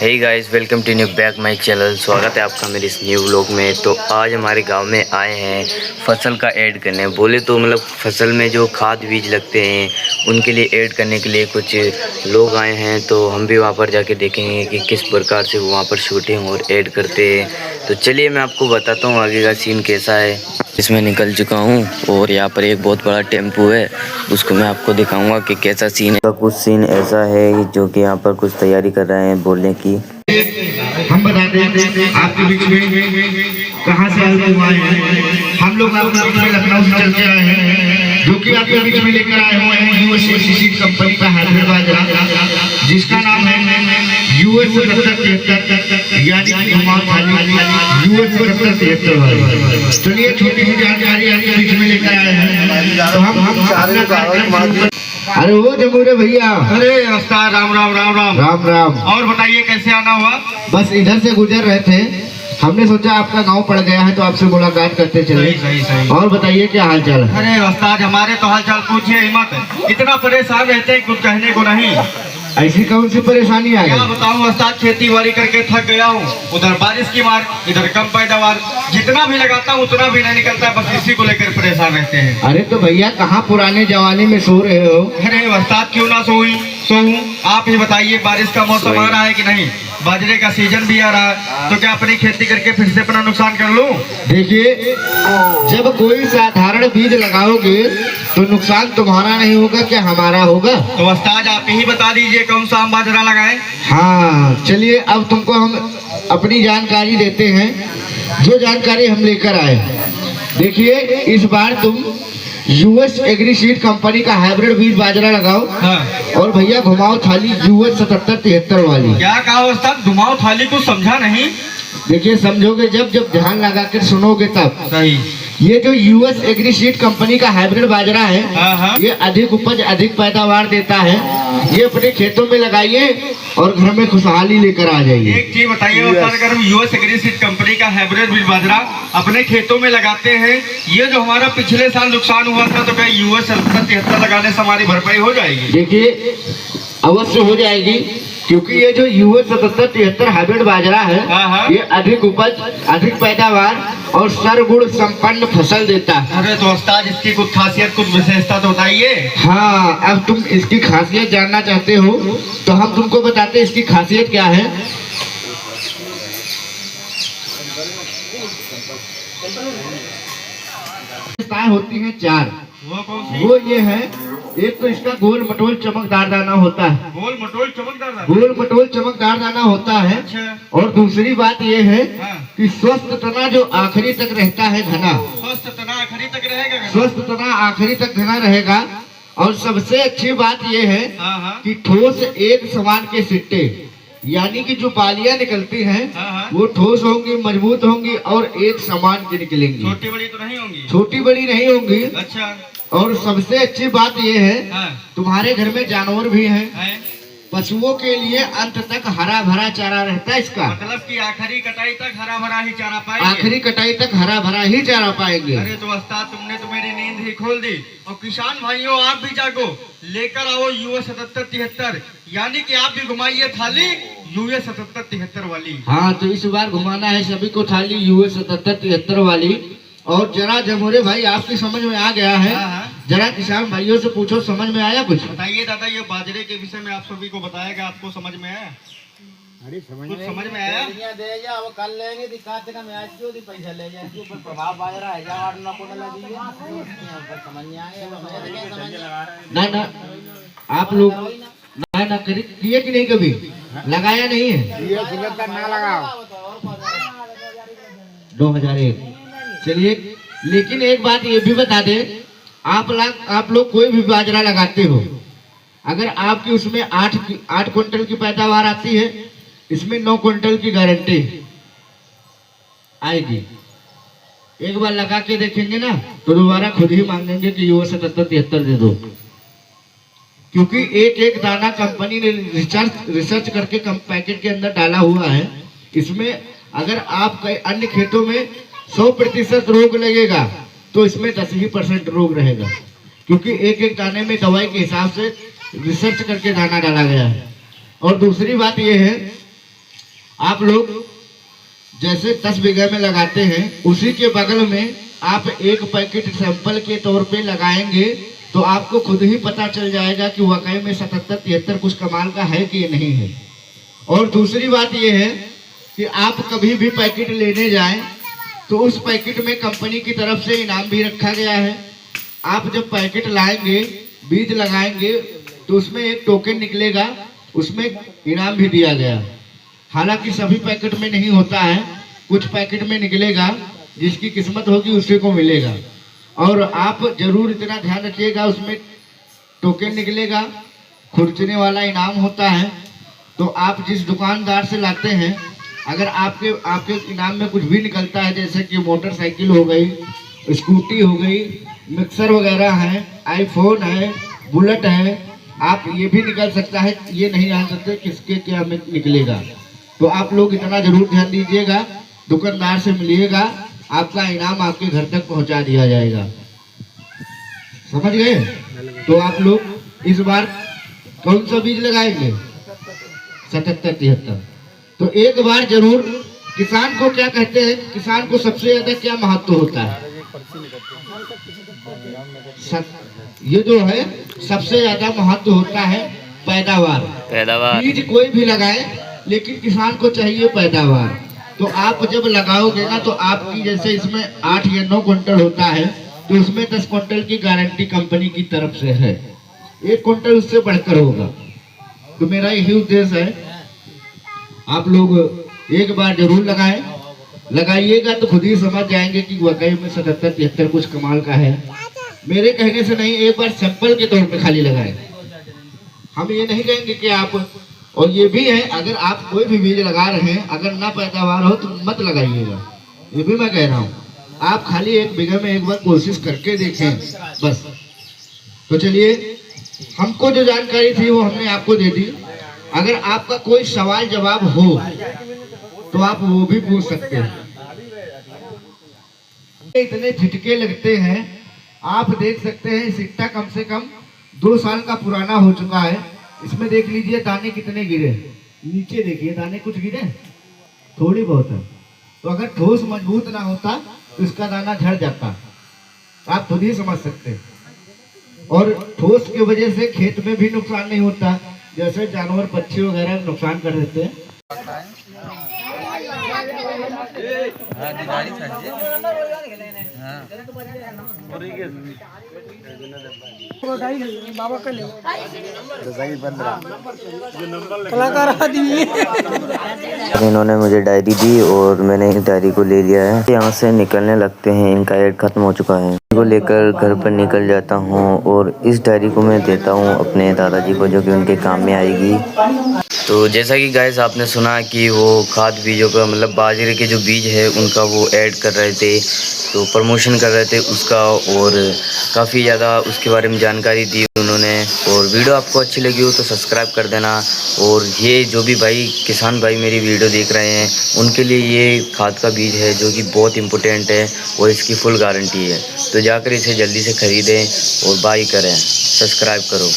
Hey guys, welcome to new back my channel. स्वागत है आपका मेरे इस न्यू व्लॉग में। तो आज हमारे गांव में आए हैं फसल का ऐड करने। बोले तो मतलब फसल में जो खाद बीज लगते हैं उनके लिए ऐड करने के लिए कुछ लोग आए हैं। तो हम भी वहां पर जाके देखेंगे कि किस प्रकार से वो वहाँ पर शूटिंग और ऐड करते हैं। तो चलिए मैं आपको बताता हूँ आगे का सीन कैसा है। इसमें निकल चुका हूँ और यहाँ पर एक बहुत बड़ा टेम्पू है, उसको मैं आपको दिखाऊंगा कि कैसा सीन है। कुछ सीन ऐसा है जो कि यहाँ पर कुछ तैयारी कर रहे हैं बोलने की। हम बताते हैं आपके बीच में कहाँ से आए हैं। हम लोग आपके बीच में लखनऊ से चल के आए हैं, जो कि आपके बीच में लेकर आए हुए हैं यूएसएसीसी कंपनी का हाइब्रिड बाजरा, जिसका नाम है यूएस 7773 यानी कि यूएस 7773। चलिए छोटी सी जानकारी आपके बीच में लेकर आए हैं। तो हम अरे वो जमूरे भैया, अरे नमस्कार, राम राम राम राम राम राम। और बताइए कैसे आना हुआ? बस इधर से गुजर रहे थे, हमने सोचा आपका गांव पड़ गया है तो आपसे मुलाकात करते चले। सही। और बताइए क्या हाल चाल है? अरे उस्ताद, हमारे तो हाल चाल पूछिए ही मत। इतना परेशान रहते हैं कुछ कहने को नहीं। ऐसी कौन सी परेशानी आ क्या गई? बताऊं उस्ताद, खेती बाड़ी करके थक गया हूँ। उधर बारिश की मार, इधर कम पैदावार, जितना भी लगाता हूँ उतना भी नहीं निकलता। बस इसी को लेकर परेशान रहते हैं। अरे तो भैया कहाँ पुराने जवानी में सो रहे हो? अरे उस्ताद, क्यों ना सोऊं? आप ही बताइए, बारिश का मौसम आ रहा है कि नहीं? बाजरे का सीजन भी आ रहा है, तो क्या अपनी खेती करके फिर से अपना नुकसान कर लूं? देखिए, जब कोई साधारण बीज लगाओगे तो नुकसान तुम्हारा नहीं होगा, क्या हमारा होगा? तो उस्ताद आप ही बता दीजिए कौन सा हम बाजरा लगाएं? हाँ चलिए, अब तुमको हम अपनी जानकारी देते हैं, जो जानकारी हम लेकर आए। देखिए, इस बार तुम यूएस एग्रीसीड कंपनी का हाइब्रिड बीज बाजरा लगाओ। हाँ। और भैया घुमाओ थाली यूएस 7773 वाली। क्या कहा उस्ताद? घुमाओ थाली को समझा नहीं। देखिए, समझोगे जब ध्यान लगा कर सुनोगे तब। सही। ये जो यूएस एग्रीसीड कंपनी का हाइब्रिड बाजरा है, हाँ। ये अधिक उपज अधिक पैदावार देता है। ये अपने खेतों में लगाइए और घर में खुशहाली लेकर आ जाइए। एक चीज बताइए उस्ताद, अगर हम यूएस एग्रीसीड कंपनी का हाइब्रिड बीज बाजरा अपने खेतों में लगाते हैं, ये जो हमारा पिछले साल नुकसान हुआ था, तो क्या यूएस 7773 लगाने से हमारी भरपाई हो जाएगी? देखिए, अवश्य हो जाएगी, क्योंकि ये जो यूएस 7773 हाइब्रिड बाजरा है, हाँ। ये अधिक उपज अधिक पैदावार और सरगुण संपन्न फसल देता है। अरे तो उस्ताद, इसकी कुछ खासियत, कुछ विशेषता तो बताइए। हाँ, अब तुम इसकी खासियत जानना चाहते हो तो हम तुमको बताते हैं इसकी खासियत क्या है। होती हैं चार। वो कौन सी? वो ये है, एक तो इसका गोल मटोल चमकदार दाना होता है। गोल मटोल चमकदार दाना? गोल मटोल चमकदार दाना होता है। अच्छा। और दूसरी बात ये है हाँ। कि स्वस्थ तना जो आखिरी तक रहता है घना। स्वस्थ तना आखिरी तक रहेगा? स्वस्थ तना आखिरी तक घना रहेगा। और सबसे अच्छी बात ये है हाँ। कि ठोस एक समान के सिट्टे, यानी कि जो बालियां निकलती हैं, हाँ। वो ठोस होंगी, मजबूत होंगी और एक समान की निकलेंगी। छोटी बड़ी तो नहीं होंगी? छोटी बड़ी नहीं होंगी। अच्छा। और सबसे अच्छी बात ये है, हाँ। तुम्हारे घर में जानवर भी हैं, है? पशुओं के लिए अंत तक हरा भरा चारा रहता है इसका। मतलब कि आखिरी कटाई तक हरा भरा ही चारा पाएंगे? आखिरी कटाई तक हरा भरा ही चारा पाएंगे। अरे तो उस्ताद, तुमने तो मेरी नींद ही खोल दी। और किसान भाइयों, आप भी जागो, लेकर आओ यूएस 7773, यानी कि आप भी घुमाइए थाली यूएस 7773 वाली। हाँ, तो इस बार घुमाना है सभी को थाली यूएस 7773 वाली। और जरा जमोरे भाई, आपकी समझ में आ गया है? हाँ। जरा किसान भाइयों से पूछो, समझ में आया कुछ? बताइए दादा, ये बाजरे के विषय में आप सभी को बताएगा, आपको समझ में आया? अरे कुछ समझ में आया? दे जा, वो कर लेंगे, दिखाते का मैच क्यों दी, पैसा ले जाए, इसके ऊपर प्रभाव बाजरा है, जा वाट ना कोने लगी है, समझ नहीं आएगा। ना आप लोग ना किए कि नहीं, कभी लगाया नहीं है? ये सुगंध का ना लगाओ। 2001। चलिए, लेकिन एक बात ये भी बता दे, आप लोग कोई भी बाजरा लगाते हो, अगर आपकी उसमें 8 क्विंटल की पैदावार आती है, इसमें 9 क्विंटल की गारंटी आएगी। एक बार लगा के देखेंगे ना तो दोबारा खुद ही मांगेंगे कि यूएस 7773 दे दो, क्योंकि एक दाना कंपनी ने रिसर्च करके पैकेट के अंदर डाला हुआ है। इसमें अगर आप अन्य खेतों में 100% रोग लगेगा तो इसमें 10% रोग रहेगा, क्योंकि एक दाने में दवाई के हिसाब से रिसर्च करके दाना डाला गया है। और दूसरी बात यह है आप लोग जैसे 10 बीघे में लगाते हैं, उसी के बगल में आप एक पैकेट सैंपल के तौर पे लगाएंगे तो आपको खुद ही पता चल जाएगा कि वाकई में 77-73 कुछ कमाल का है कि नहीं है। और दूसरी बात यह है कि आप कभी भी पैकेट लेने जाएं तो उस पैकेट में कंपनी की तरफ से इनाम भी रखा गया है। आप जब पैकेट लाएंगे, बीज लगाएंगे तो उसमें एक टोकन निकलेगा, उसमें इनाम भी दिया गया। हालांकि सभी पैकेट में नहीं होता है, कुछ पैकेट में निकलेगा, जिसकी किस्मत होगी उसी को मिलेगा। और आप जरूर इतना ध्यान रखिएगा, उसमें टोकन निकलेगा, खुर्चने वाला इनाम होता है। तो आप जिस दुकानदार से लाते हैं, अगर आपके इनाम में कुछ भी निकलता है, जैसे कि मोटरसाइकिल हो गई, स्कूटी हो गई, मिक्सर वगैरह है, आईफोन है, बुलेट है, आप ये भी निकल सकता है, ये नहीं जान सकते किसके क्या में निकलेगा। तो आप लोग इतना जरूर ध्यान दीजिएगा, दुकानदार से मिलिएगा, आपका इनाम आपके घर तक पहुंचा दिया जाएगा। समझ गए? तो आप लोग इस बार कौन सा बीज लगाएंगे? 77-73। तो एक बार जरूर, किसान को क्या कहते हैं, किसान को सबसे ज्यादा क्या महत्व होता है? ये जो है सबसे ज्यादा महत्व होता है पैदावार। बीज कोई भी लगाए, लेकिन किसान को चाहिए पैदावार। तो आप जब लगाओगे ना, तो आपकी जैसे इसमें 8 या 9 क्विंटल होता है, तो उसमें 10 क्विंटल की गारंटी कंपनी की तरफ से है, 1 क्विंटल उससे बढ़कर होगा। तो मेरा यही उद्देश्य है, आप लोग एक बार जरूर लगाएं, लगाइएगा तो खुद ही समझ जाएंगे कि वाकई में 77-73 कुछ कमाल का है। मेरे कहने से नहीं, एक बार सैंपल के तौर पे खाली लगाएं। हम ये नहीं कहेंगे कि आप, और ये भी है, अगर आप कोई भी बीज लगा रहे हैं, अगर ना पैदावार हो तो मत लगाइएगा, ये भी मैं कह रहा हूँ। आप खाली 1 बीघे में एक बार कोशिश करके देखें बस। तो चलिए, हमको जो जानकारी थी वो हमने आपको दे दी। अगर आपका कोई सवाल जवाब हो तो आप वो भी पूछ सकते हैं। इतने झटके लगते हैं, आप देख सकते हैं सिट्टा कम से कम 2 साल का पुराना हो चुका है। इसमें देख लीजिए दाने कितने गिरे, नीचे देखिए दाने कुछ गिरे, थोड़ी बहुत है। तो अगर ठोस मजबूत ना होता तो इसका दाना झड़ जाता, आप खुद ही समझ सकते हैं। और ठोस की वजह से खेत में भी नुकसान नहीं होता, जैसे जानवर पक्षी वगैरह नुकसान कर देते हैं। इन्होंने मुझे डायरी दी और मैंने इस डायरी को ले लिया है। यहाँ से निकलने लगते हैं, इनका एड खत्म हो चुका है। को लेकर घर पर निकल जाता हूँ और इस डायरी को मैं देता हूँ अपने दादाजी को, जो कि उनके काम में आएगी। तो जैसा कि गाइस आपने सुना कि वो खाद बीजों का, मतलब बाजरे के जो बीज है उनका वो ऐड कर रहे थे, तो प्रमोशन कर रहे थे उसका, और काफ़ी ज़्यादा उसके बारे में जानकारी दी उन्होंने। और वीडियो आपको अच्छी लगी हो तो सब्सक्राइब कर देना। और ये जो भी भाई किसान भाई मेरी वीडियो देख रहे हैं, उनके लिए ये खाद का बीज है जो कि बहुत इम्पोर्टेंट है और इसकी फुल गारंटी है। तो जाकर इसे जल्दी से ख़रीदें और बाई करें, सब्सक्राइब करो।